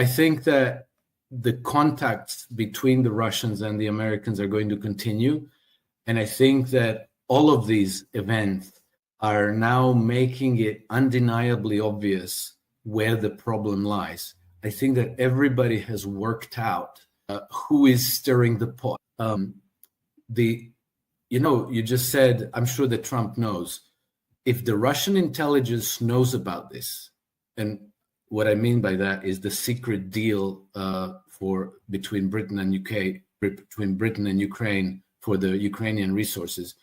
I think that the contacts between the Russians and the Americans are going to continue. And I think that all of these events are now making it undeniably obvious where the problem lies. I think that everybody has worked out who is stirring the pot. You just said, I'm sure that Trump knows. If the Russian intelligence knows about this, and what I mean by that is the secret deal between Britain and UK, between Britain and Ukraine for the Ukrainian resources.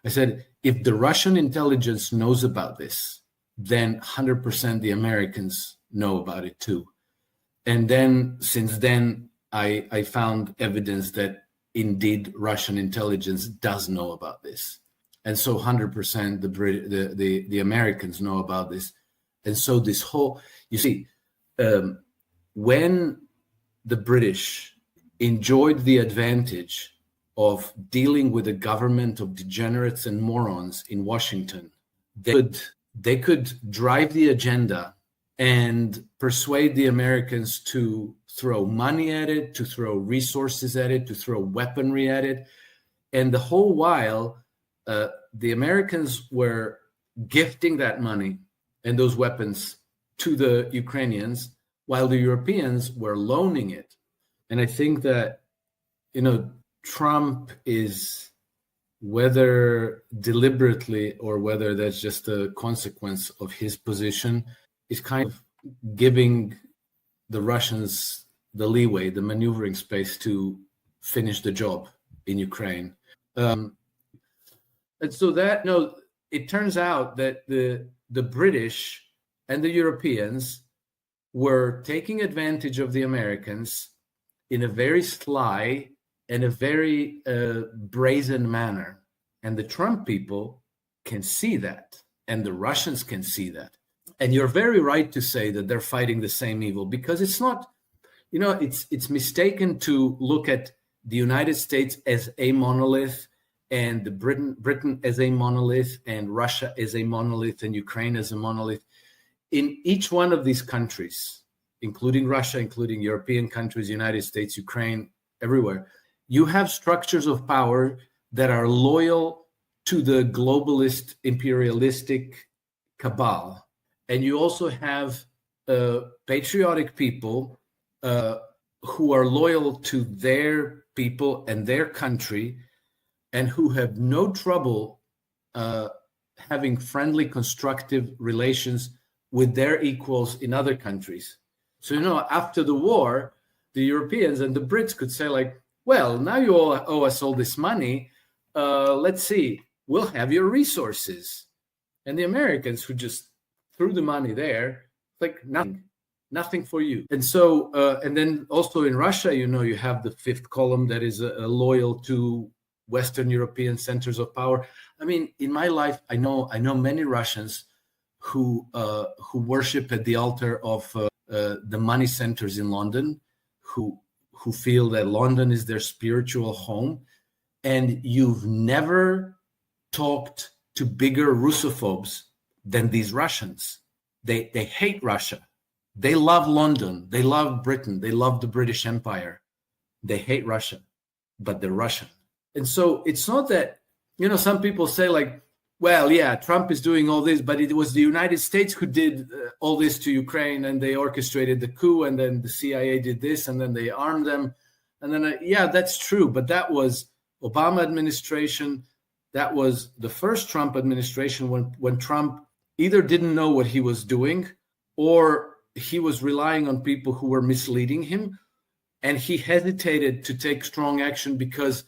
I said, if the Russian intelligence knows about this, then 100% the Americans know about it too. And then, since then, I found evidence that indeed Russian intelligence does know about this. And so 100% the Americans know about this. And so this whole, you see, when the British enjoyed the advantage of dealing with a government of degenerates and morons in Washington, they could drive the agenda and persuade the Americans to throw money at it, to throw resources at it, to throw weaponry at it. And the whole while, the Americans were gifting that money and those weapons to the Ukrainians, while the Europeans were loaning it. And I think that, Trump is, whether deliberately or whether that's just a consequence of his position, is kind of giving the Russians the leeway, the maneuvering space to finish the job in Ukraine. And so that, it turns out that the British and the Europeans were taking advantage of the Americans in a very sly and a very brazen manner. And the Trump people can see that, and the Russians can see that. And you're very right to say that they're fighting the same evil, because it's not, it's mistaken to look at the United States as a monolith, and the Britain as a monolith, and Russia as a monolith, and Ukraine as a monolith. In each one of these countries, including Russia, including European countries, United States, Ukraine, everywhere, you have structures of power that are loyal to the globalist, imperialistic cabal. And you also have patriotic people who are loyal to their people and their country, and who have no trouble having friendly, constructive relations with their equals in other countries. So, after the war, the Europeans and the Brits could say, like, well, now you all owe us all this money. Let's see, we'll have your resources. And the Americans, who just threw the money there, like, nothing for you. And so, and then also in Russia, you have the fifth column that is loyal to Western European centers of power. I mean, in my life, I know many Russians who worship at the altar of the money centers in London, who feel that London is their spiritual home. And you've never talked to bigger Russophobes than these Russians. They hate Russia. They love London. They love Britain. They love the British Empire. They hate Russia, but they're Russian. And so it's not that, some people say, like, well, yeah, Trump is doing all this, but it was the United States who did all this to Ukraine, and they orchestrated the coup, and then the CIA did this, and then they armed them. And then, yeah, that's true. But that was Obama administration. That was the first Trump administration, when Trump either didn't know what he was doing, or he was relying on people who were misleading him. And he hesitated to take strong action because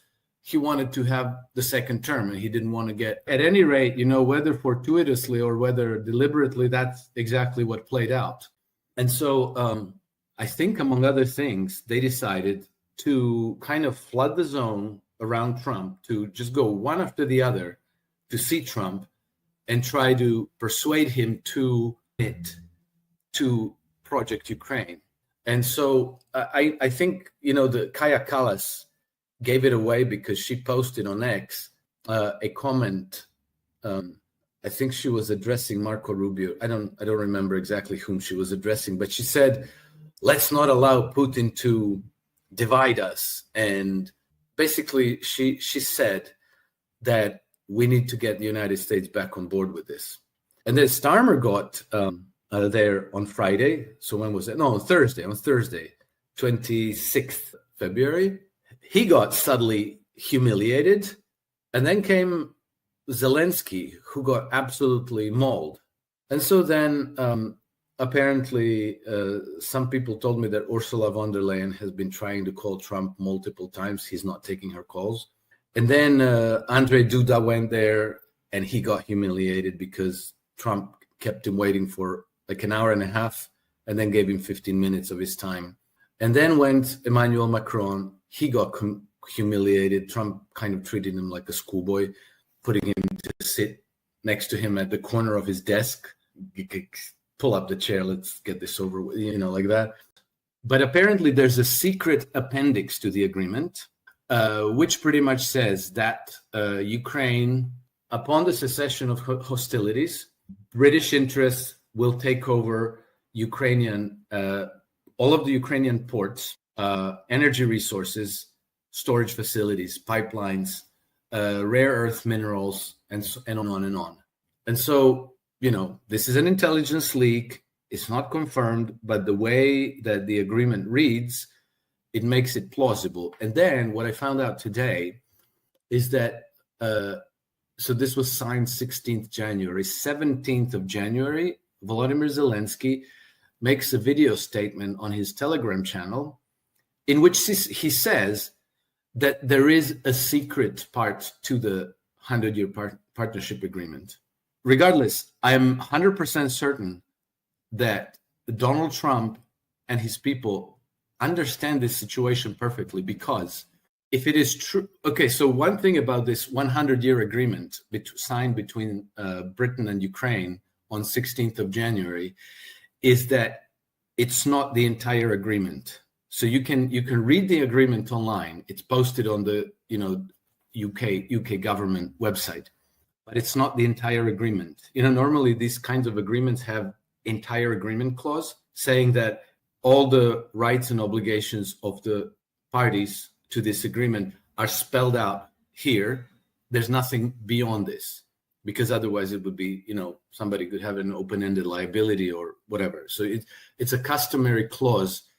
he wanted to have the second term, and he didn't want to get, at any rate, whether fortuitously or whether deliberately, that's exactly what played out. And so I think, among other things, they decided to kind of flood the zone around Trump, to just go one after the other to see Trump and try to persuade him to commit to Project Ukraine. And so I think, the Kaja Kallas gave it away, because she posted on X a comment. I think she was addressing Marco Rubio. I don't remember exactly whom she was addressing, but she said, let's not allow Putin to divide us. And basically, she said that we need to get the United States back on board with this. And then Starmer got there on Friday. So when was it? No, on Thursday, 26th February. He got subtly humiliated. And then came Zelensky, who got absolutely mauled. And so then apparently some people told me that Ursula von der Leyen has been trying to call Trump multiple times. He's not taking her calls. And then Andrzej Duda went there and he got humiliated because Trump kept him waiting for like an hour and a half and then gave him 15 minutes of his time. And then went Emmanuel Macron. He got humiliated. Trump kind of treated him like a schoolboy, putting him to sit next to him at the corner of his desk. You could pull up the chair, let's get this over with, like that. But apparently there's a secret appendix to the agreement, which pretty much says that Ukraine, upon the cessation of hostilities, British interests will take over all of the Ukrainian ports, energy resources, storage facilities, pipelines, rare earth minerals, and on and on. And so, this is an intelligence leak. It's not confirmed, but the way that the agreement reads, it makes it plausible. And then what I found out today is that, so this was signed 16th January, 17th of January, Volodymyr Zelensky makes a video statement on his Telegram channel in which he says that there is a secret part to the 100-year partnership agreement. Regardless, I am 100% certain that Donald Trump and his people understand this situation perfectly, because if it is true, okay, so one thing about this 100-year agreement signed between Britain and Ukraine on 16th of January is that it's not the entire agreement. So you can read the agreement online. It's posted on the UK government website, but it's not the entire agreement. Normally these kinds of agreements have entire agreement clause saying that all the rights and obligations of the parties to this agreement are spelled out here. There's nothing beyond this, because otherwise it would be, somebody could have an open-ended liability or whatever. So it's a customary clause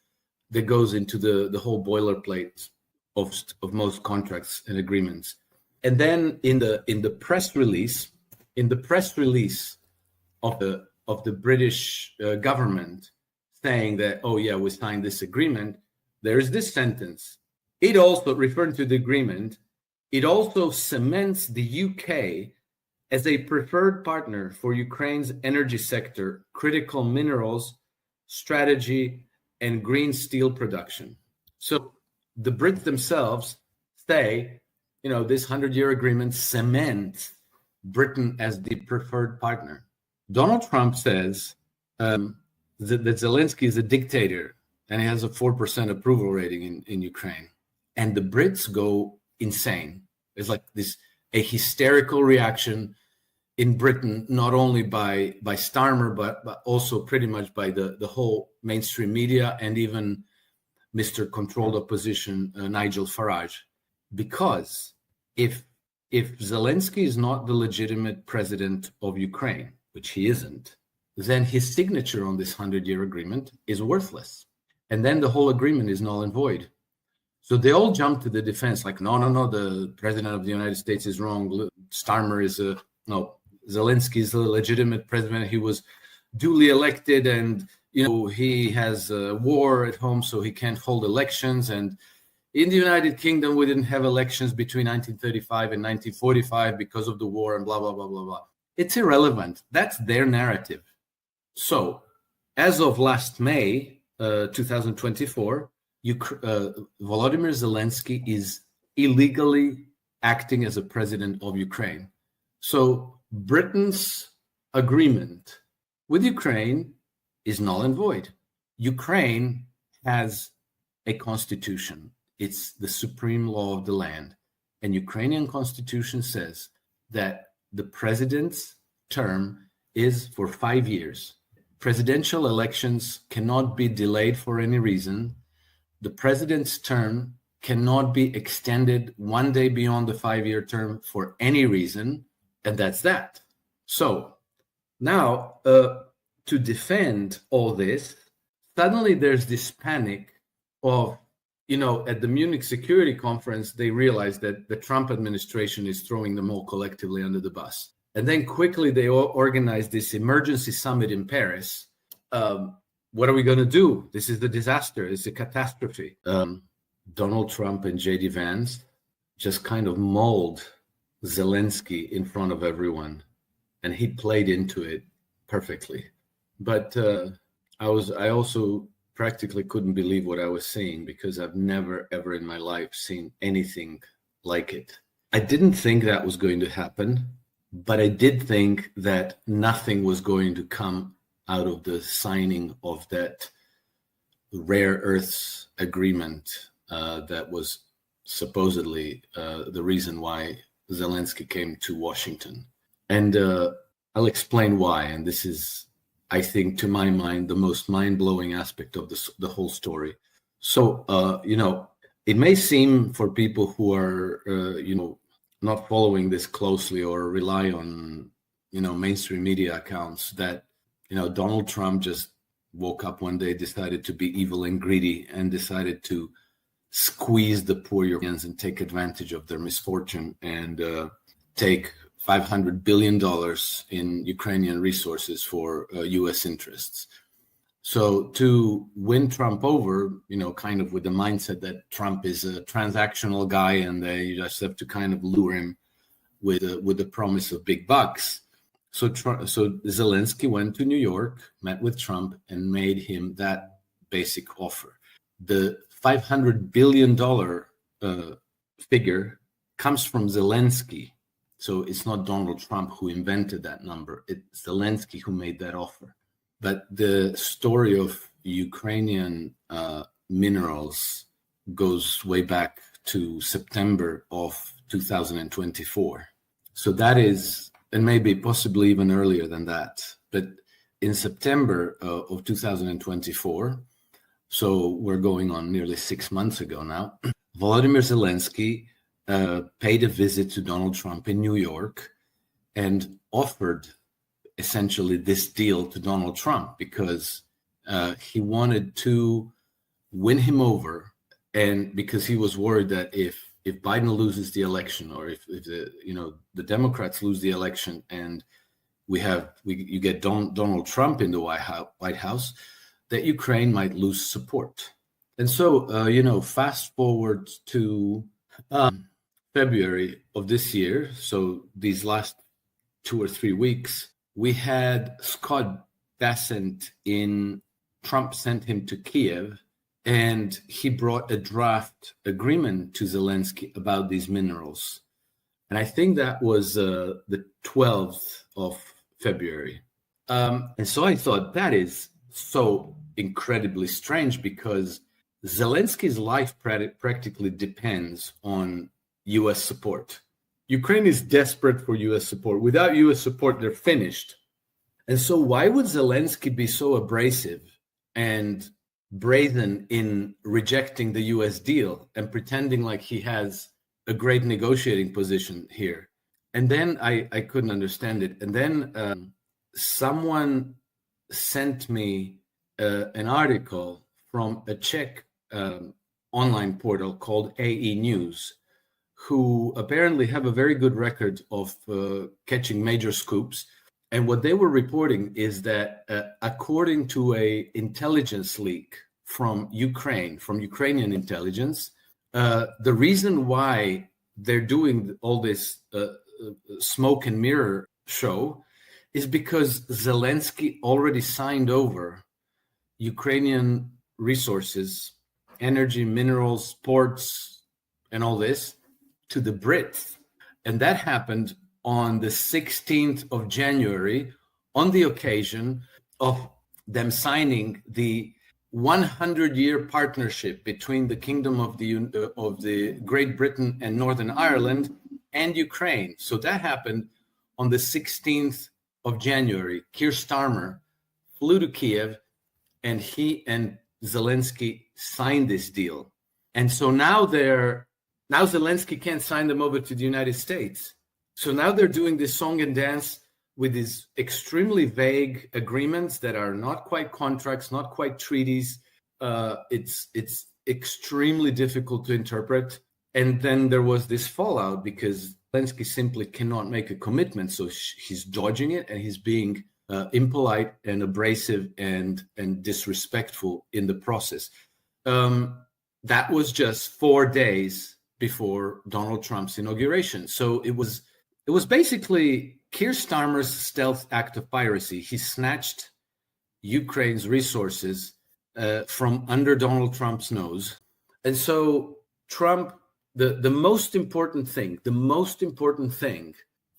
that goes into the whole boilerplate of most contracts and agreements. And then in the press release, of the British government saying that, oh yeah, we signed this agreement, there is this sentence. It also, referring to the agreement, it also cements the UK as a preferred partner for Ukraine's energy sector, critical minerals, strategy, and green steel production. So the Brits themselves say, this 100-year agreement cements Britain as the preferred partner. Donald Trump says that Zelensky is a dictator and he has a 4% approval rating in Ukraine. And the Brits go insane. There's like a hysterical reaction in Britain, not only by Starmer, but also pretty much by the whole mainstream media and even Mr. Controlled Opposition, Nigel Farage. Because if Zelensky is not the legitimate president of Ukraine, which he isn't, then his signature on this 100-year agreement is worthless. And then the whole agreement is null and void. So they all jump to the defense, like, no, the president of the United States is wrong. Starmer is Zelensky is a legitimate president. He was duly elected, and he has a war at home, so he can't hold elections. And in the United Kingdom, we didn't have elections between 1935 and 1945 because of the war, and blah blah blah blah blah. It's irrelevant. That's their narrative. So, as of last May 2024, Volodymyr Zelensky is illegally acting as a president of Ukraine. So Britain's agreement with Ukraine is null and void. Ukraine has a constitution. It's the supreme law of the land. And Ukrainian constitution says that the president's term is for 5 years. presidential elections cannot be delayed for any reason. The president's term cannot be extended one day beyond the 5-year term for any reason, and that's that. So now, to defend all this, suddenly there's this panic of, at the Munich Security Conference, they realized that the Trump administration is throwing them all collectively under the bus. And then quickly they organized this emergency summit in Paris. What are we going to do? This is the disaster. It's a catastrophe. Donald Trump and J.D. Vance just kind of mauled Zelensky in front of everyone, and he played into it perfectly. But I also practically couldn't believe what I was seeing, because I've never, ever in my life seen anything like it. I didn't think that was going to happen, but I did think that nothing was going to come out of the signing of that rare earths agreement that was supposedly the reason why Zelensky came to Washington. And I'll explain why. And this is, I think, to my mind, the most mind-blowing aspect of the whole story. So, it may seem for people who are, not following this closely or rely on, mainstream media accounts that, Donald Trump just woke up one day, decided to be evil and greedy, and decided to squeeze the poor Europeans and take advantage of their misfortune and take $500 billion in Ukrainian resources for U.S. interests. So to win Trump over, kind of with the mindset that Trump is a transactional guy and you just have to kind of lure him with the promise of big bucks. So Zelensky went to New York, met with Trump, and made him that basic offer. The $500 billion figure comes from Zelensky. So it's not Donald Trump who invented that number. It's Zelensky who made that offer. But the story of Ukrainian minerals goes way back to September of 2024. So that is, and maybe possibly even earlier than that. But in September of 2024, so we're going on nearly 6 months ago now, Volodymyr Zelensky paid a visit to Donald Trump in New York and offered essentially this deal to Donald Trump because he wanted to win him over, and because he was worried that if Biden loses the election, or if the Democrats lose the election and you get Donald Trump in the White House, that Ukraine might lose support. And so fast forward to February of this year, so these last 2 or 3 weeks, we had Scott Bessent Trump sent him to Kiev, and he brought a draft agreement to Zelensky about these minerals. And I think that was the 12th of February. And so I thought that is so incredibly strange, because Zelensky's life practically depends on U.S. support. Ukraine is desperate for U.S. support. Without U.S. support, they're finished. And so why would Zelensky be so abrasive and brazen in rejecting the U.S. deal and pretending like he has a great negotiating position here? And then I couldn't understand it. And then someone sent me an article from a Czech online portal called AE News, who apparently have a very good record of catching major scoops. And what they were reporting is that according to a intelligence leak from Ukrainian intelligence, the reason why they're doing all this smoke and mirror show is because Zelensky already signed over Ukrainian resources, energy, minerals, ports, and all this to the Brits. And that happened on the 16th of January, on the occasion of them signing the 100-year partnership between the Kingdom of the Great Britain and Northern Ireland and Ukraine. So that happened on the 16th of January. Keir Starmer flew to Kiev, and he and Zelensky signed this deal. And so now Zelensky can't sign them over to the United States. So now they're doing this song and dance with these extremely vague agreements that are not quite contracts, not quite treaties. It's extremely difficult to interpret. And then there was this fallout because Zelensky simply cannot make a commitment. So he's dodging it, and he's being impolite and abrasive and disrespectful in the process. That was just 4 days before Donald Trump's inauguration. So it was basically Keir Starmer's stealth act of piracy. He snatched Ukraine's resources from under Donald Trump's nose. And so Trump, the most important thing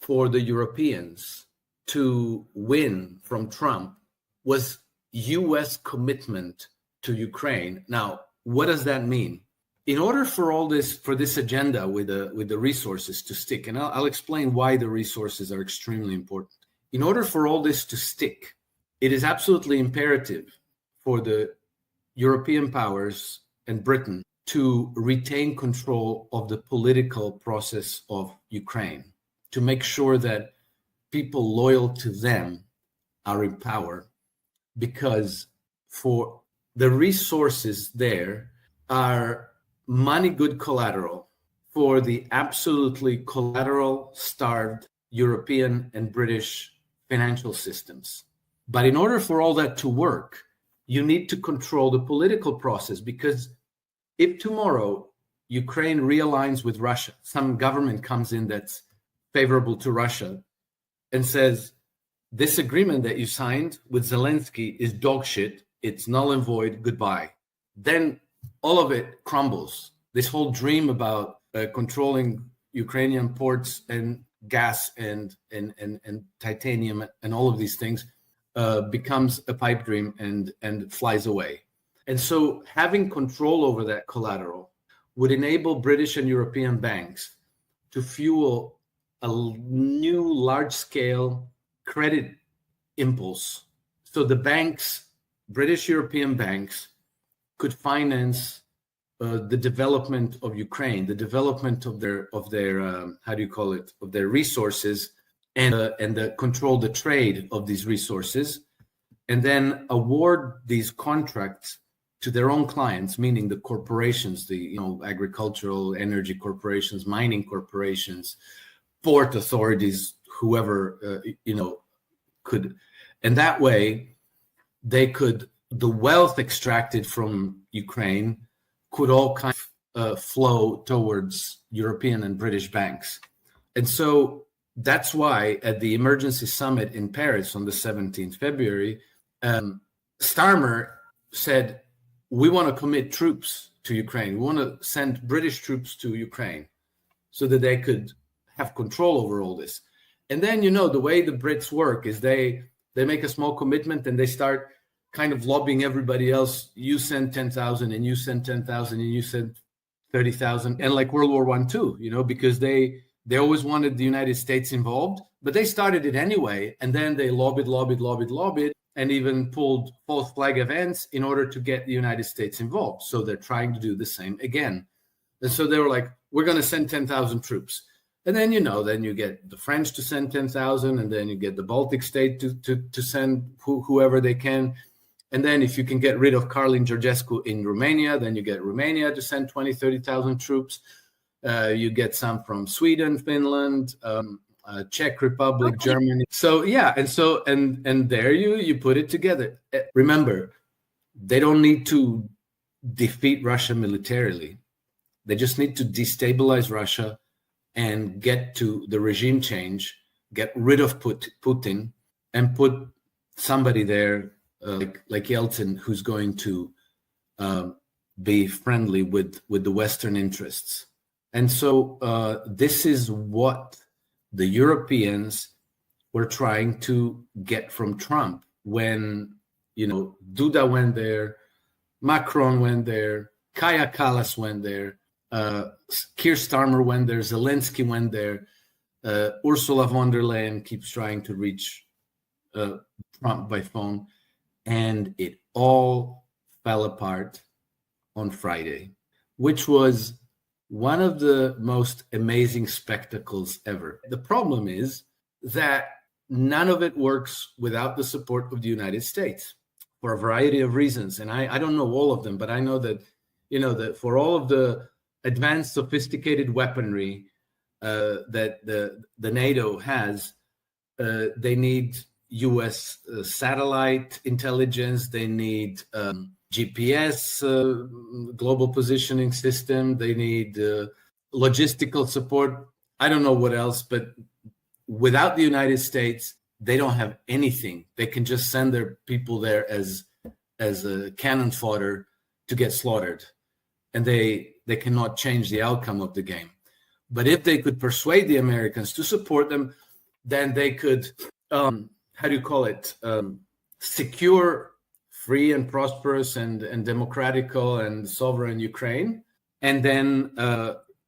for the Europeans to win from Trump was US commitment to Ukraine. Now, what does that mean? In order for this agenda with the resources to stick, and I'll explain why the resources are extremely important. In order for all this to stick, it is absolutely imperative for the European powers and Britain to retain control of the political process of Ukraine, to make sure that people loyal to them are in power, because for the resources there are money good collateral for the absolutely collateral starved European and British financial systems. But in order for all that to work, you need to control the political process, because if tomorrow Ukraine realigns with Russia, some government comes in that's favorable to Russia and says, this agreement that you signed with Zelensky is dog shit, it's null and void, goodbye. Then all of it crumbles. This whole dream about controlling Ukrainian ports and gas and titanium and all of these things becomes a pipe dream and flies away. And so having control over that collateral would enable British and European banks to fuel a new large-scale credit impulse. So the banks, British European banks, could finance the development of Ukraine, the development of their of their resources, and control the trade of these resources, and then award these contracts to their own clients, meaning the corporations, the agricultural, energy corporations, mining corporations, port authorities, whoever could, and that way the wealth extracted from Ukraine could all kind of flow towards European and British banks. And so that's why at the emergency summit in Paris on the 17th February, Starmer said, we want to commit troops to Ukraine. We want to send British troops to Ukraine so that they could have control over all this. And then, the way the Brits work is they make a small commitment and they start kind of lobbying everybody else. You send 10,000 and you send 10,000 and you send 30,000. And like World War I too, because they always wanted the United States involved, but they started it anyway. And then they lobbied, and even pulled false flag events in order to get the United States involved. So they're trying to do the same again. And so they were like, we're going to send 10,000 troops. And then, then you get the French to send 10,000, and then you get the Baltic state to send whoever they can. And then if you can get rid of Carlin Georgescu in Romania, then you get Romania to send 20, 30,000 troops. You get some from Sweden, Finland, Czech Republic, Germany. So yeah, and there you put it together. Remember, they don't need to defeat Russia militarily. They just need to destabilize Russia and get to the regime change, get rid of Putin, and put somebody there like Yeltsin, who's going to be friendly with the Western interests. And so this is what the Europeans were trying to get from Trump when, Duda went there, Macron went there, Kaja Kallas went there, Keir Starmer went there, Zelensky went there, Ursula von der Leyen keeps trying to reach Trump by phone. And it all fell apart on Friday, which was one of the most amazing spectacles ever. The problem is that none of it works without the support of the United States for a variety of reasons. And I don't know all of them, but I know that, that for all of the advanced, sophisticated weaponry that the NATO has, they need US satellite intelligence, they need GPS, global positioning system, they need logistical support. I don't know what else, but without the United States, they don't have anything. They can just send their people there as a cannon fodder to get slaughtered, and they cannot change the outcome of the game. But if they could persuade the Americans to support them, then they could, secure free and prosperous and democratical and sovereign Ukraine, and then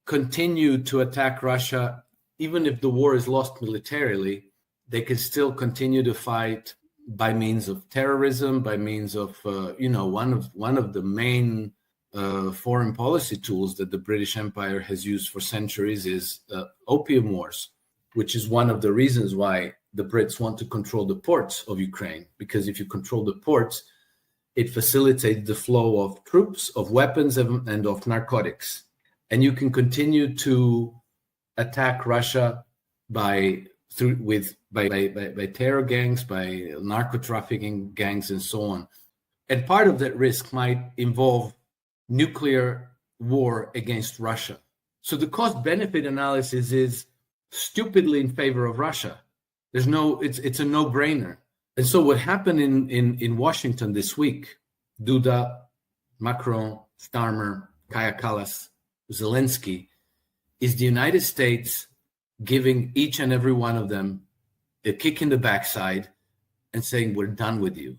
continue to attack Russia. Even if the war is lost militarily, they can still continue to fight by means of terrorism, by means of, one of the main foreign policy tools that the British Empire has used for centuries is opium wars, which is one of the reasons why the Brits want to control the ports of Ukraine. Because if you control the ports, it facilitates the flow of troops, of weapons, and of narcotics. And you can continue to attack Russia by terror gangs, by narco trafficking gangs, and so on. And part of that risk might involve nuclear war against Russia. So the cost-benefit analysis is stupidly in favor of Russia. It's a no-brainer. And so what happened in Washington this week, Duda, Macron, Starmer, Kaja Kallas, Zelensky, is the United States giving each and every one of them a kick in the backside and saying, we're done with you.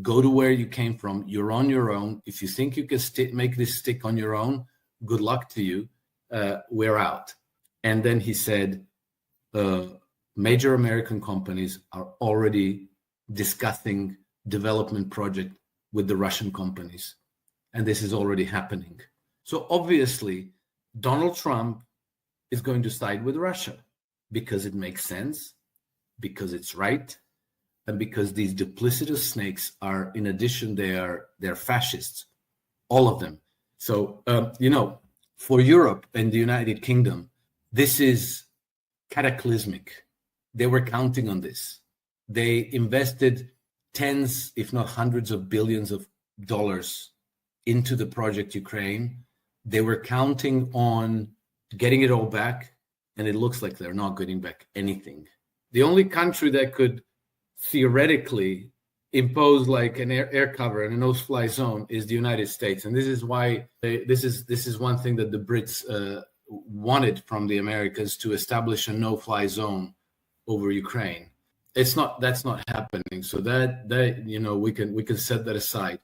Go to where you came from. You're on your own. If you think you can make this stick on your own, good luck to you. We're out. And then he said, major American companies are already discussing development project with the Russian companies. And this is already happening. So obviously, Donald Trump is going to side with Russia because it makes sense, because it's right, and because these duplicitous snakes are, in addition, they're fascists, all of them. So, for Europe and the United Kingdom, this is cataclysmic. They were counting on this. They invested tens, if not hundreds of billions of dollars into the project Ukraine. They were counting on getting it all back, and it looks like they're not getting back anything. The only country that could theoretically impose like an air cover and a no-fly zone is the United States, and this is why this is one thing that the Brits wanted from the Americans, to establish a no-fly zone over Ukraine. That's not happening. So that we can set that aside.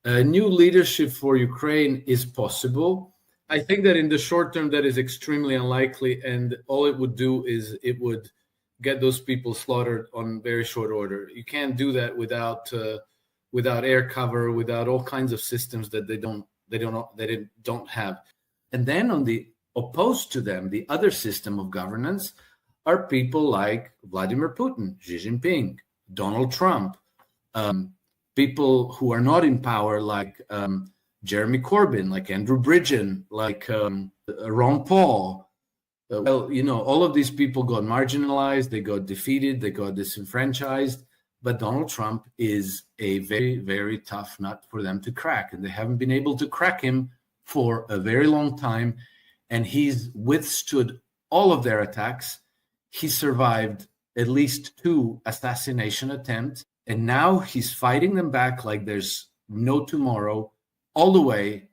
New leadership for Ukraine is possible. I think that in the short term, that is extremely unlikely, and all it would do is it would get those people slaughtered on very short order. You can't do that without air cover, without all kinds of systems that they don't have. And then on the opposed to them, the other system of governance are people like Vladimir Putin, Xi Jinping, Donald Trump, people who are not in power like Jeremy Corbyn, like Andrew Bridgen, like Ron Paul. All of these people got marginalized, they got defeated, they got disenfranchised. But Donald Trump is a very, very tough nut for them to crack. And they haven't been able to crack him for a very long time. And he's withstood all of their attacks. He survived at least 2 assassination attempts. And now he's fighting them back like there's no tomorrow, all the way,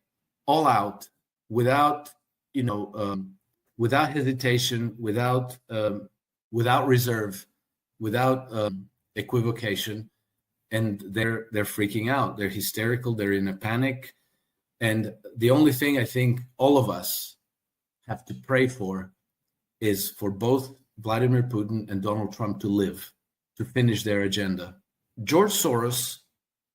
all out, without hesitation, without reserve, without equivocation. And they're freaking out. They're hysterical. They're in a panic. And the only thing I think all of us have to pray for is for both Vladimir Putin and Donald Trump to live, to finish their agenda. George Soros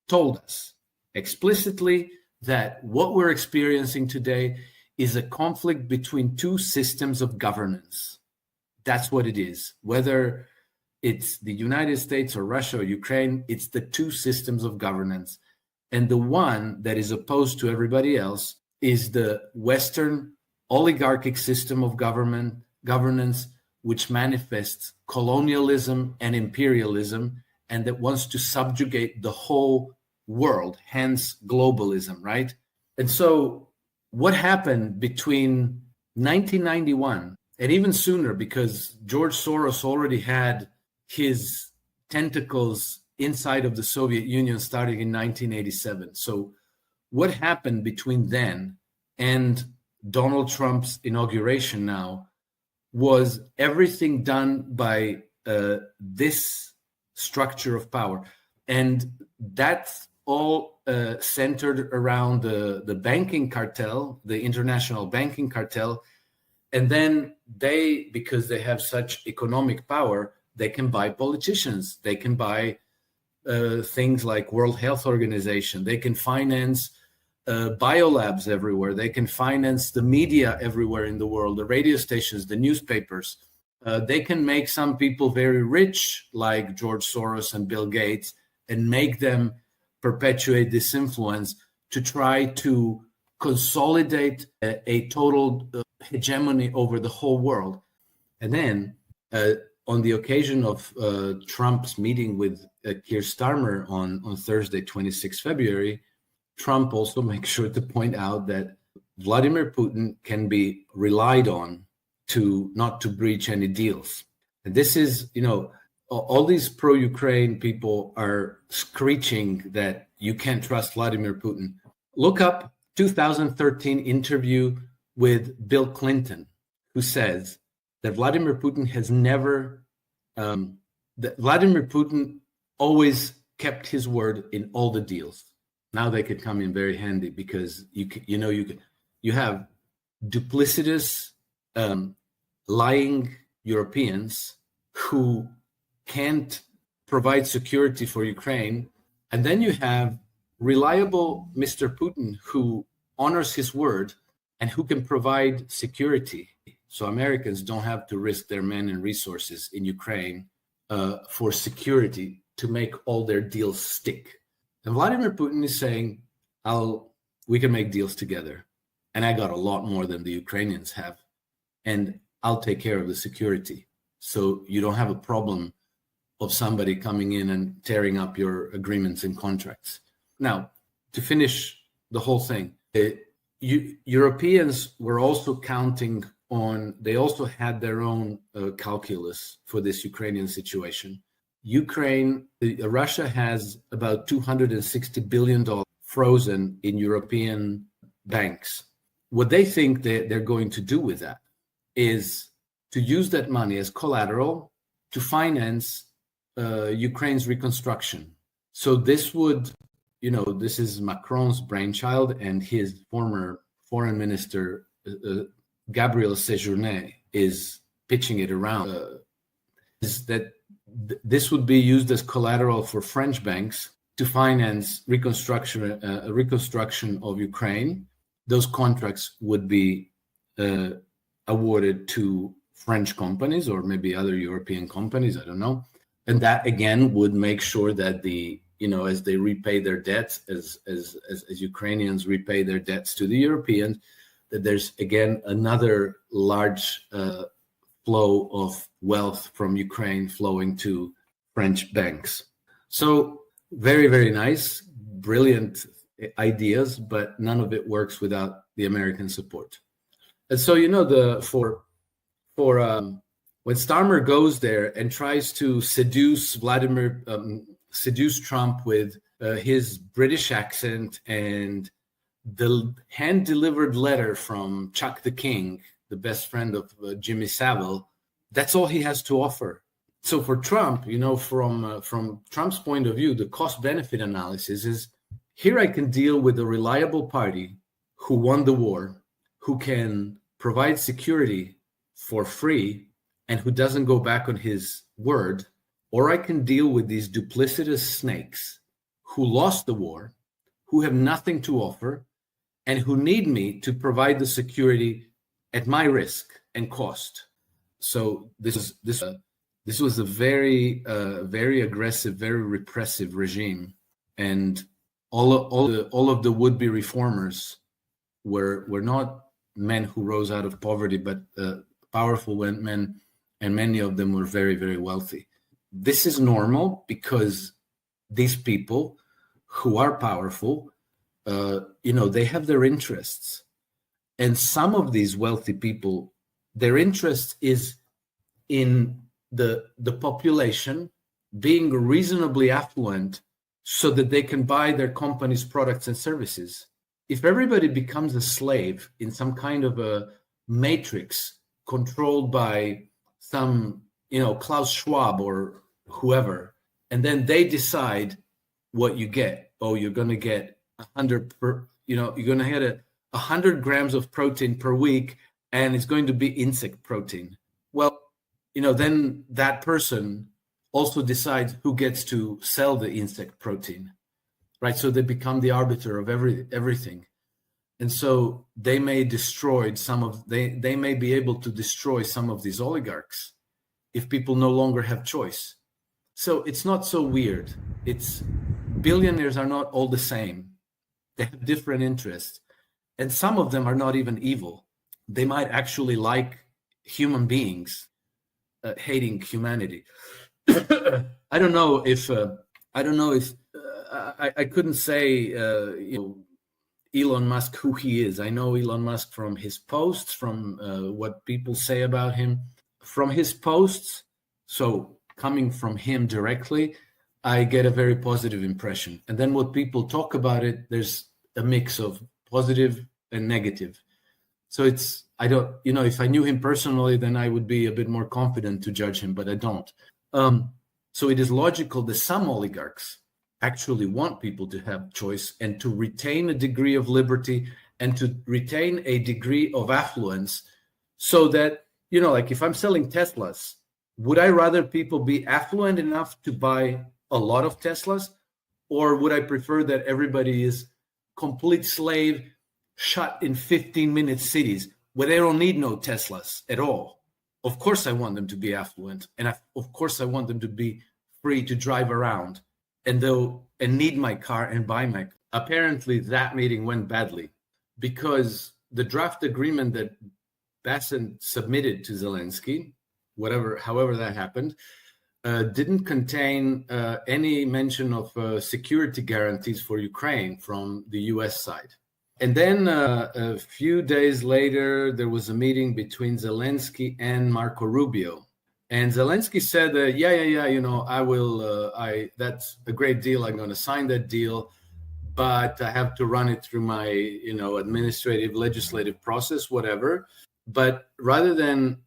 told us explicitly that what we're experiencing today is a conflict between two systems of governance. That's what it is. Whether it's the United States or Russia or Ukraine, it's the two systems of governance. And the one that is opposed to everybody else is the Western oligarchic system of governance, which manifests colonialism and imperialism, and that wants to subjugate the whole world, hence globalism, right? And so what happened between 1991 and even sooner, because George Soros already had his tentacles inside of the Soviet Union starting in 1987. So what happened between then and Donald Trump's inauguration now was everything done by this structure of power. And that's all centered around the banking cartel, the international banking cartel. And then they, because they have such economic power, they can buy politicians. They can buy things like World Health Organization. They can finance biolabs everywhere. They can finance the media everywhere in the world, the radio stations, the newspapers. They can make some people very rich, like George Soros and Bill Gates, and make them perpetuate this influence to try to consolidate a total hegemony over the whole world. And then on the occasion of Trump's meeting with Keir Starmer on Thursday, 26 February, Trump also makes sure to point out that Vladimir Putin can be relied on to not to breach any deals. And this is, all these pro-Ukraine people are screeching that you can't trust Vladimir Putin. Look up 2013 interview with Bill Clinton, who says that Vladimir Putin has never, that Vladimir Putin always kept his word in all the deals. Now they could come in very handy because you have duplicitous, lying Europeans who can't provide security for Ukraine, and then you have reliable Mr. Putin who honors his word and who can provide security. So Americans don't have to risk their men and resources in Ukraine for security to make all their deals stick. And Vladimir Putin is saying, we can make deals together. And I got a lot more than the Ukrainians have. And I'll take care of the security. So you don't have a problem of somebody coming in and tearing up your agreements and contracts. Now, to finish the whole thing, Europeans were also counting on, they also had their own calculus for this Ukrainian situation. Russia has about $260 billion frozen in European banks. What they think that they're going to do with that is to use that money as collateral to finance Ukraine's reconstruction. So this would, this is Macron's brainchild, and his former foreign minister, Gabriel Séjourné, is pitching it around. Is that this would be used as collateral for French banks to finance reconstruction of Ukraine. Those contracts would be awarded to French companies or maybe other European companies, I don't know. And that again would make sure that as they repay their debts, as Ukrainians repay their debts to the Europeans, that there's again another large flow of wealth from Ukraine flowing to French banks. So very, very nice, brilliant ideas, but none of it works without the American support. And so, when Starmer goes there and tries to seduce Trump with his British accent and the hand-delivered letter from Chuck the King, the best friend of Jimmy Savile, that's all he has to offer. So for Trump, from Trump's point of view, the cost-benefit analysis is, here I can deal with a reliable party who won the war, who can provide security for free, and who doesn't go back on his word, or I can deal with these duplicitous snakes who lost the war, who have nothing to offer, and who need me to provide the security at my risk and cost. So this was a very aggressive, very repressive regime, and all of the would-be reformers were not men who rose out of poverty, but powerful men, and many of them were very, very wealthy. This is normal because these people who are powerful, they have their interests. And some of these wealthy people, their interest is in the population being reasonably affluent so that they can buy their company's products and services. If everybody becomes a slave in some kind of a matrix controlled by some, Klaus Schwab or whoever, and then they decide what you get. Oh, you're going to get 100 you're going to get 100 grams of protein per week, and it's going to be insect protein. Well, then that person also decides who gets to sell the insect protein, right? So they become the arbiter of everything. And so they may destroy they may be able to destroy some of these oligarchs if people no longer have choice. So it's not so weird. Billionaires are not all the same. They have different interests. And some of them are not even evil. They might actually like human beings, hating humanity. I don't know if I couldn't say Elon Musk who he is. I know Elon Musk from his posts, from what people say about him, from his posts. So coming from him directly, I get a very positive impression. And then what people talk about it, there's a mix of positive and negative. So if I knew him personally, then I would be a bit more confident to judge him, but I don't. So it is logical that some oligarchs actually want people to have choice and to retain a degree of liberty and to retain a degree of affluence, so that, like if I'm selling Teslas, would I rather people be affluent enough to buy a lot of Teslas, or would I prefer that everybody is complete slave shut in 15-minute cities where they don't need no Teslas at all? Of course I want them to be affluent, and of course I want them to be free to drive around and need my car and buy my car. Apparently that meeting went badly because the draft agreement that Bassett submitted to Zelensky, however that happened, didn't contain any mention of security guarantees for Ukraine from the US side. And then a few days later, there was a meeting between Zelensky and Marco Rubio. And Zelensky said, I will, that's a great deal. I'm going to sign that deal, but I have to run it through my, administrative, legislative process, whatever. But rather than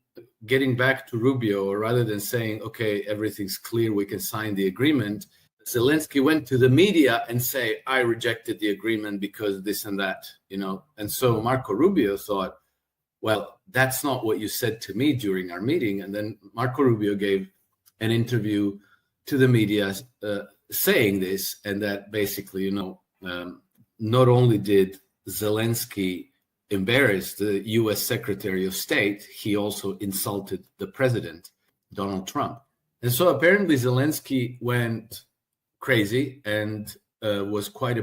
getting back to Rubio, or rather than saying, okay, everything's clear, we can sign the agreement, Zelensky went to the media and say, I rejected the agreement because this and that, And so Marco Rubio thought, well, that's not what you said to me during our meeting. And then Marco Rubio gave an interview to the media saying this, and that basically, not only did Zelensky embarrass the U.S. Secretary of State, he also insulted the president, Donald Trump. And so apparently Zelensky went crazy and was quite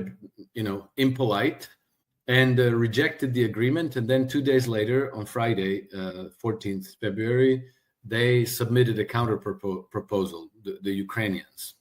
impolite and rejected the agreement. And then 2 days later, on Friday, 14th February, they submitted a counter proposal, the Ukrainians.